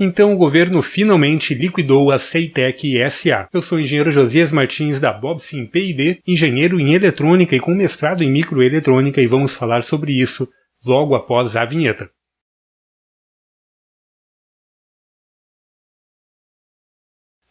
Então o governo finalmente liquidou a Ceitec S.A. Eu sou o engenheiro Josias Martins da Bobsim P&D, engenheiro em eletrônica e com mestrado em microeletrônica, e vamos falar sobre isso logo após a vinheta.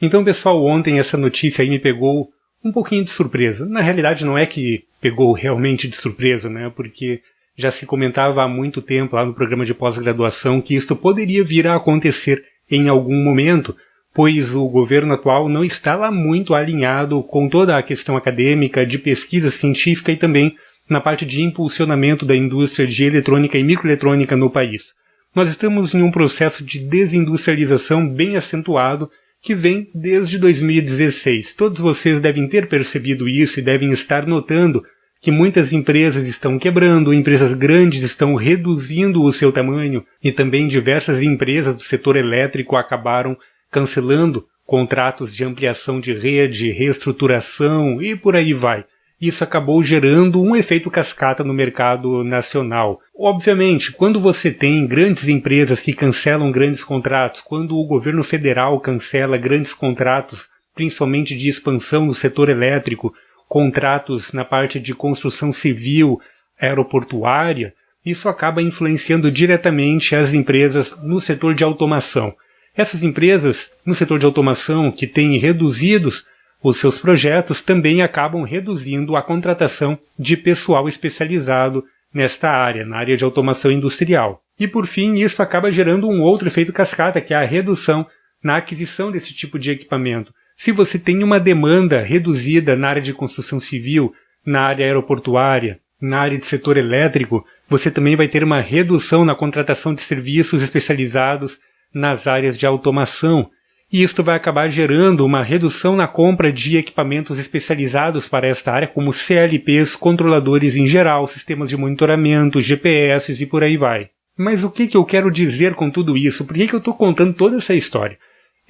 Então, pessoal, ontem essa notícia aí me pegou um pouquinho de surpresa. Na realidade, não é que pegou realmente de surpresa, né? Porque já se comentava há muito tempo lá no programa de pós-graduação que isto poderia vir a acontecer em algum momento, pois o governo atual não está lá muito alinhado com toda a questão acadêmica, de pesquisa científica e também na parte de impulsionamento da indústria de eletrônica e microeletrônica no país. Nós estamos em um processo de desindustrialização bem acentuado que vem desde 2016. Todos vocês devem ter percebido isso e devem estar notando que muitas empresas estão quebrando, empresas grandes estão reduzindo o seu tamanho e também diversas empresas do setor elétrico acabaram cancelando contratos de ampliação de rede, reestruturação e por aí vai. Isso acabou gerando um efeito cascata no mercado nacional. Obviamente, quando você tem grandes empresas que cancelam grandes contratos, quando o governo federal cancela grandes contratos, principalmente de expansão no setor elétrico, contratos na parte de construção civil, aeroportuária, isso acaba influenciando diretamente as empresas no setor de automação. Essas empresas no setor de automação que têm reduzidos os seus projetos também acabam reduzindo a contratação de pessoal especializado nesta área, na área de automação industrial. E por fim, isso acaba gerando um outro efeito cascata, que é a redução na aquisição desse tipo de equipamento. Se você tem uma demanda reduzida na área de construção civil, na área aeroportuária, na área de setor elétrico, você também vai ter uma redução na contratação de serviços especializados nas áreas de automação. E isto vai acabar gerando uma redução na compra de equipamentos especializados para esta área, como CLPs, controladores em geral, sistemas de monitoramento, GPS e por aí vai. Mas o que eu quero dizer com tudo isso? Por que eu estou contando toda essa história?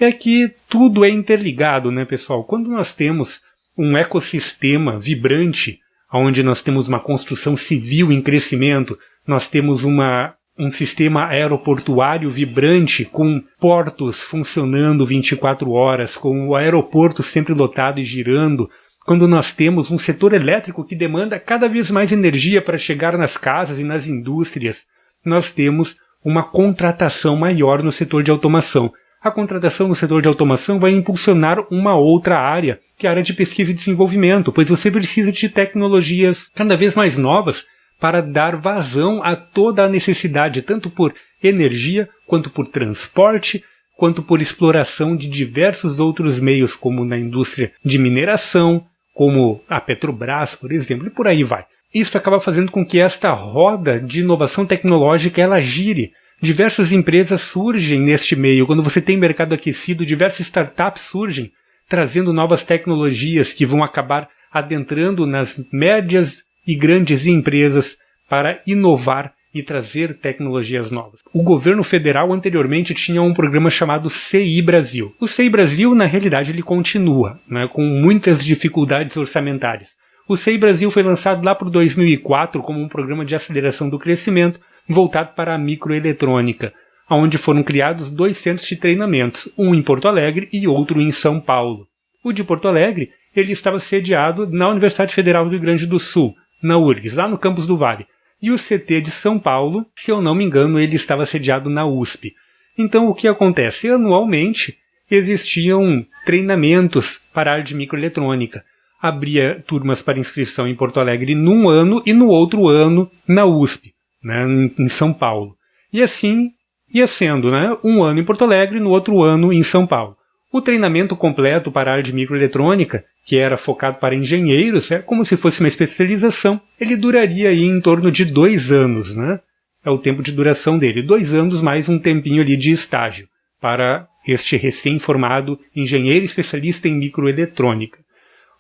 É que tudo é interligado, né, pessoal? Quando nós temos um ecossistema vibrante, onde nós temos uma construção civil em crescimento, nós temos um sistema aeroportuário vibrante, com portos funcionando 24 horas, com o aeroporto sempre lotado e girando, quando nós temos um setor elétrico que demanda cada vez mais energia para chegar nas casas e nas indústrias, nós temos uma contratação maior no setor de automação. A contratação no setor de automação vai impulsionar uma outra área, que é a área de pesquisa e desenvolvimento, pois você precisa de tecnologias cada vez mais novas para dar vazão a toda a necessidade, tanto por energia, quanto por transporte, quanto por exploração de diversos outros meios, como na indústria de mineração, como a Petrobras, por exemplo, e por aí vai. Isso acaba fazendo com que esta roda de inovação tecnológica ela gire. Diversas empresas surgem neste meio. Quando você tem mercado aquecido, diversas startups surgem, trazendo novas tecnologias que vão acabar adentrando nas médias e grandes empresas para inovar e trazer tecnologias novas. O governo federal anteriormente tinha um programa chamado CI Brasil. O CI Brasil, na realidade, ele continua, né, com muitas dificuldades orçamentárias. O CI Brasil foi lançado lá por 2004 como um programa de aceleração do crescimento voltado para a microeletrônica, onde foram criados 2 centros de treinamentos, um em Porto Alegre e outro em São Paulo. O de Porto Alegre ele estava sediado na Universidade Federal do Rio Grande do Sul, na URGS, lá no campus do Vale. E o CT de São Paulo, se eu não me engano, ele estava sediado na USP. Então o que acontece? Anualmente existiam treinamentos para a área de microeletrônica. Abria turmas para inscrição em Porto Alegre num ano e no outro ano na USP, né, em São Paulo. E assim ia sendo, né, um ano em Porto Alegre e no outro ano em São Paulo. O treinamento completo para a área de microeletrônica, que era focado para engenheiros, é como se fosse uma especialização, ele duraria aí em torno de 2 anos, né? É o tempo de duração dele, 2 anos mais um tempinho ali de estágio, para este recém-formado engenheiro especialista em microeletrônica.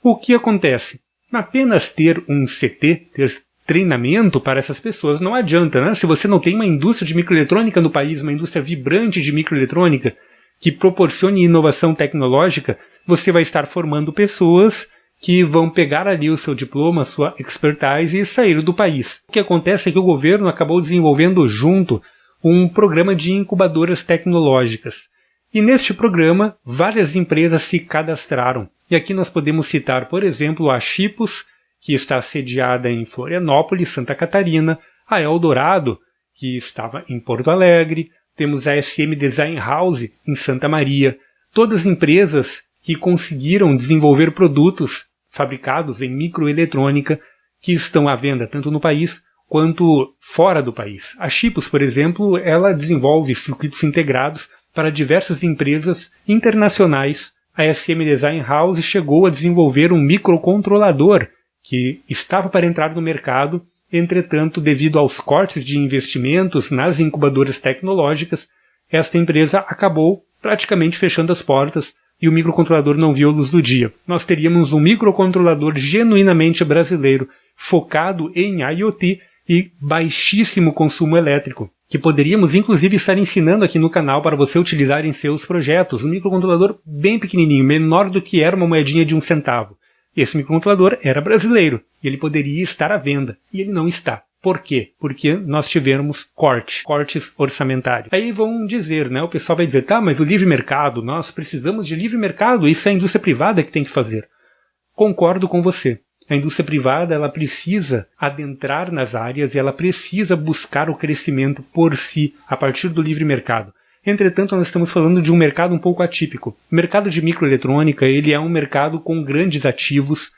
O que acontece? Apenas ter um CT, ter treinamento para essas pessoas não adianta, né? Se você não tem uma indústria de microeletrônica no país, uma indústria vibrante de microeletrônica, que proporcione inovação tecnológica, você vai estar formando pessoas que vão pegar ali o seu diploma, a sua expertise e sair do país. O que acontece é que o governo acabou desenvolvendo junto um programa de incubadoras tecnológicas. E neste programa, várias empresas se cadastraram. E aqui nós podemos citar, por exemplo, a Chipos, que está sediada em Florianópolis, Santa Catarina, a Eldorado, que estava em Porto Alegre, temos a SM Design House em Santa Maria, todas empresas que conseguiram desenvolver produtos fabricados em microeletrônica que estão à venda tanto no país quanto fora do país. A Chipos, por exemplo, ela desenvolve circuitos integrados para diversas empresas internacionais. A SM Design House chegou a desenvolver um microcontrolador que estava para entrar no mercado. Entretanto, devido aos cortes de investimentos nas incubadoras tecnológicas, esta empresa acabou praticamente fechando as portas e o microcontrolador não viu a luz do dia. Nós teríamos um microcontrolador genuinamente brasileiro, focado em IoT e baixíssimo consumo elétrico, que poderíamos inclusive estar ensinando aqui no canal para você utilizar em seus projetos. Um microcontrolador bem pequenininho, menor do que era uma moedinha de 1 centavo. Esse microcontrolador era brasileiro e ele poderia estar à venda, e ele não está. Por quê? Porque nós tivemos cortes orçamentários. Aí vão dizer, né? O pessoal vai dizer, tá, mas o livre mercado, nós precisamos de livre mercado, isso é a indústria privada que tem que fazer. Concordo com você. A indústria privada, ela precisa adentrar nas áreas e ela precisa buscar o crescimento por si, a partir do livre mercado. Entretanto, nós estamos falando de um mercado um pouco atípico. O mercado de microeletrônica, ele é um mercado com grandes ativos,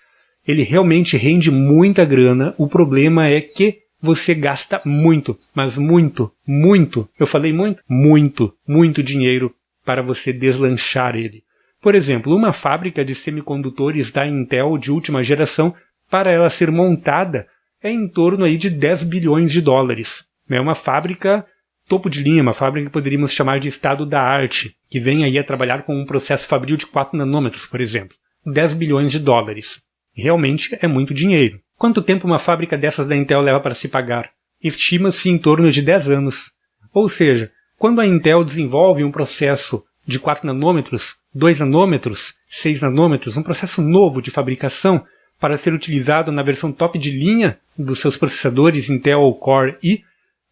ele realmente rende muita grana. O problema é que você gasta muito, mas muito, eu falei muito dinheiro para você deslanchar ele. Por exemplo, uma fábrica de semicondutores da Intel de última geração, para ela ser montada, é em torno aí de 10 bilhões de dólares. É uma fábrica topo de linha, uma fábrica que poderíamos chamar de estado da arte, que vem aí a trabalhar com um processo fabril de 4 nanômetros, por exemplo. 10 bilhões de dólares. Realmente é muito dinheiro. Quanto tempo uma fábrica dessas da Intel leva para se pagar? Estima-se em torno de 10 anos. Ou seja, quando a Intel desenvolve um processo de 4 nanômetros, 2 nanômetros, 6 nanômetros, um processo novo de fabricação para ser utilizado na versão top de linha dos seus processadores Intel Core i,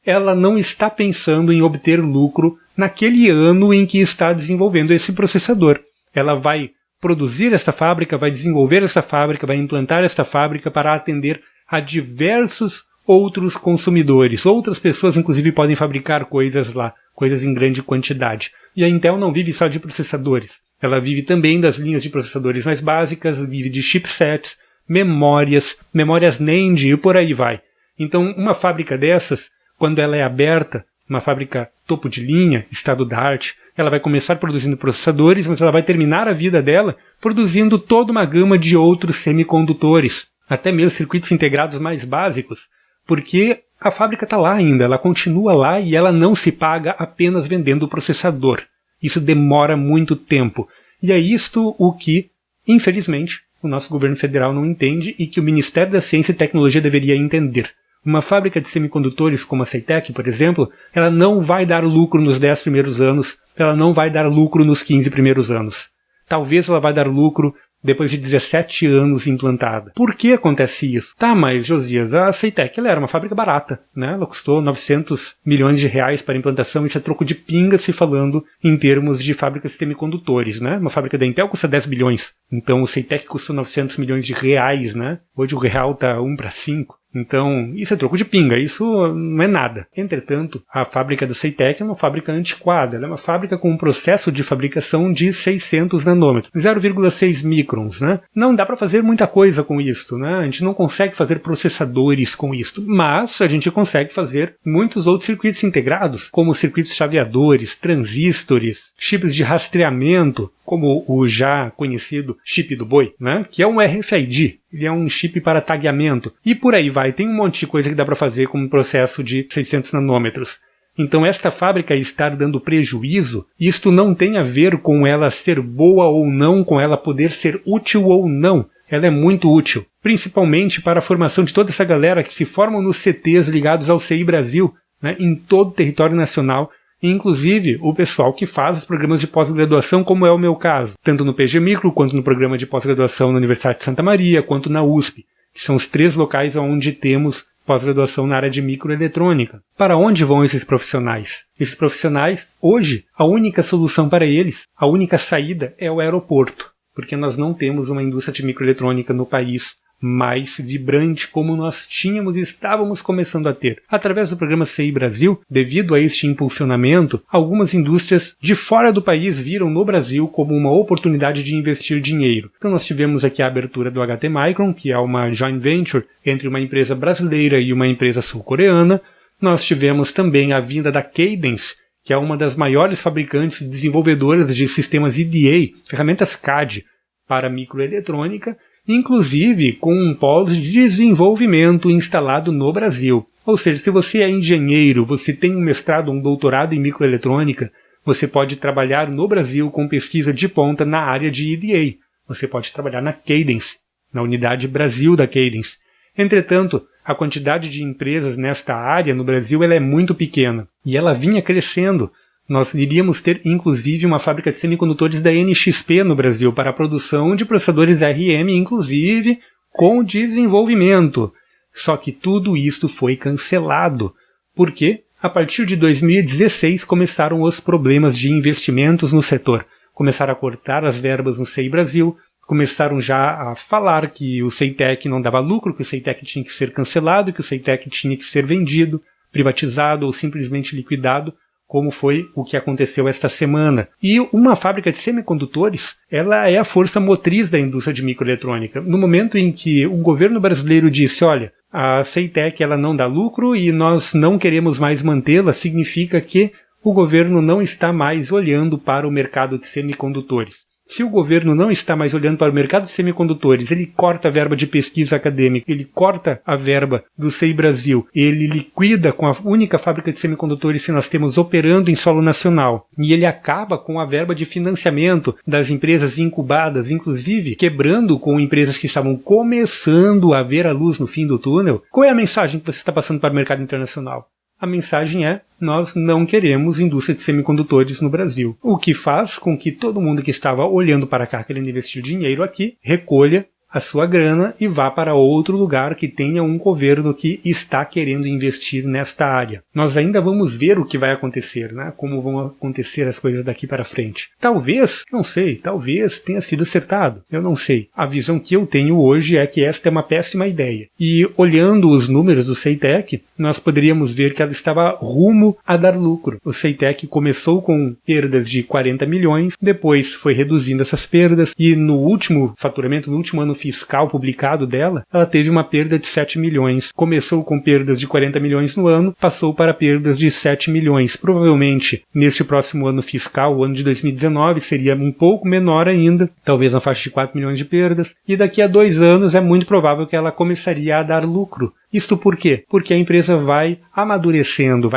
ela não está pensando em obter lucro naquele ano em que está desenvolvendo esse processador. Ela vai produzir essa fábrica, vai desenvolver essa fábrica, vai implantar esta fábrica para atender a diversos outros consumidores. Outras pessoas, inclusive, podem fabricar coisas lá, coisas em grande quantidade. E a Intel não vive só de processadores. Ela vive também das linhas de processadores mais básicas, vive de chipsets, memórias NAND e por aí vai. Então, uma fábrica dessas, quando ela é aberta, uma fábrica topo de linha, estado da arte, ela vai começar produzindo processadores, mas ela vai terminar a vida dela produzindo toda uma gama de outros semicondutores, até mesmo circuitos integrados mais básicos, porque a fábrica está lá ainda, ela continua lá e ela não se paga apenas vendendo o processador. Isso demora muito tempo. E é isto o que, infelizmente, o nosso governo federal não entende e que o Ministério da Ciência e Tecnologia deveria entender. Uma fábrica de semicondutores como a Ceitec, por exemplo, ela não vai dar lucro nos 10 primeiros anos, ela não vai dar lucro nos 15 primeiros anos. Talvez ela vai dar lucro depois de 17 anos implantada. Por que acontece isso? Tá, mas Josias, a Ceitec ela era uma fábrica barata, né? Ela custou 900 milhões de reais para a implantação, isso é troco de pinga se falando em termos de fábricas de semicondutores, né? Uma fábrica da Intel custa 10 bilhões, então o Ceitec custou 900 milhões de reais, né? Hoje o real tá 1 para 5. Então, isso é troco de pinga, isso não é nada. Entretanto, a fábrica do Ceitec é uma fábrica antiquada, ela é uma fábrica com um processo de fabricação de 600 nanômetros, 0,6 microns, né? Não dá para fazer muita coisa com isso, né? A gente não consegue fazer processadores com isso, mas a gente consegue fazer muitos outros circuitos integrados, como circuitos chaveadores, transistores, chips de rastreamento, como o já conhecido chip do boi, né? Que é um RFID. Ele é um chip para tagueamento. E por aí vai. Tem um monte de coisa que dá para fazer com um processo de 600 nanômetros. Então esta fábrica estar dando prejuízo, isto não tem a ver com ela ser boa ou não, com ela poder ser útil ou não. Ela é muito útil. Principalmente para a formação de toda essa galera que se formam nos CTs ligados ao CI Brasil, né? Em todo o território nacional. Inclusive o pessoal que faz os programas de pós-graduação, como é o meu caso, tanto no PG Micro, quanto no programa de pós-graduação na Universidade de Santa Maria, quanto na USP, que são os 3 locais onde temos pós-graduação na área de microeletrônica. Para onde vão esses profissionais? Esses profissionais, hoje, a única solução para eles, a única saída é o aeroporto, porque nós não temos uma indústria de microeletrônica no país mais vibrante como nós tínhamos e estávamos começando a ter. Através do programa CI Brasil, devido a este impulsionamento, algumas indústrias de fora do país viram no Brasil como uma oportunidade de investir dinheiro. Então nós tivemos aqui a abertura do HT Micron, que é uma joint venture entre uma empresa brasileira e uma empresa sul-coreana. Nós tivemos também a vinda da Cadence, que é uma das maiores fabricantes e desenvolvedoras de sistemas EDA, ferramentas CAD, para microeletrônica, inclusive com um polo de desenvolvimento instalado no Brasil. Ou seja, se você é engenheiro, você tem um mestrado ou um doutorado em microeletrônica, você pode trabalhar no Brasil com pesquisa de ponta na área de EDA. Você pode trabalhar na Cadence, na unidade Brasil da Cadence. Entretanto, a quantidade de empresas nesta área no Brasil ela é muito pequena e ela vinha crescendo. Nós iríamos ter, inclusive, uma fábrica de semicondutores da NXP no Brasil para a produção de processadores RM, inclusive com desenvolvimento. Só que tudo isso foi cancelado, porque a partir de 2016 começaram os problemas de investimentos no setor. Começaram a cortar as verbas no CI Brasil, começaram já a falar que o CEITEC não dava lucro, que o CEITEC tinha que ser cancelado, que o CEITEC tinha que ser vendido, privatizado ou simplesmente liquidado, como foi o que aconteceu esta semana. E uma fábrica de semicondutores, ela é a força motriz da indústria de microeletrônica. No momento em que o governo brasileiro disse, olha, a CEITEC ela não dá lucro e nós não queremos mais mantê-la, significa que o governo não está mais olhando para o mercado de semicondutores. Se o governo não está mais olhando para o mercado de semicondutores, ele corta a verba de pesquisa acadêmica, ele corta a verba do CI Brasil, ele liquida com a única fábrica de semicondutores que nós temos operando em solo nacional, e ele acaba com a verba de financiamento das empresas incubadas, inclusive quebrando com empresas que estavam começando a ver a luz no fim do túnel. Qual é a mensagem que você está passando para o mercado internacional? A mensagem é, nós não queremos indústria de semicondutores no Brasil. O que faz com que todo mundo que estava olhando para cá, querendo investir dinheiro aqui, recolha a sua grana e vá para outro lugar que tenha um governo que está querendo investir nesta área. Nós ainda vamos ver o que vai acontecer, né? Como vão acontecer as coisas daqui para frente. Talvez, não sei, talvez tenha sido acertado, eu não sei. A visão que eu tenho hoje é que esta é uma péssima ideia. E olhando os números do CEITEC, nós poderíamos ver que ela estava rumo a dar lucro. O CEITEC começou com perdas de 40 milhões, depois foi reduzindo essas perdas e no último faturamento, no último ano fiscal publicado dela, ela teve uma perda de 7 milhões. Começou com perdas de 40 milhões no ano, passou para perdas de 7 milhões. Provavelmente, neste próximo ano fiscal, o ano de 2019, seria um pouco menor ainda, talvez na faixa de 4 milhões de perdas, e daqui a 2 anos é muito provável que ela começaria a dar lucro. Isto por quê? Porque a empresa vai amadurecendo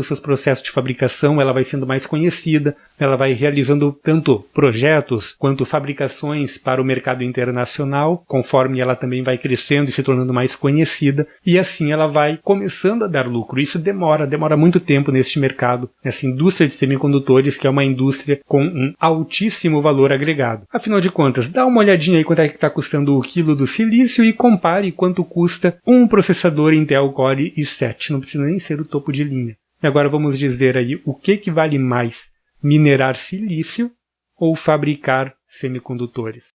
seus processos de fabricação, ela vai sendo mais conhecida, ela vai realizando tanto projetos quanto fabricações para o mercado internacional, conforme ela também vai crescendo e se tornando mais conhecida, e assim ela vai começando a dar lucro. Isso demora muito tempo neste mercado, nessa indústria de semicondutores, que é uma indústria com um altíssimo valor agregado. Afinal de contas, dá uma olhadinha aí quanto é que está custando o quilo do silício e compare quanto custa um processador Intel Core i7, não precisa nem ser o topo de linha. E agora vamos dizer aí o que vale mais, minerar silício ou fabricar semicondutores.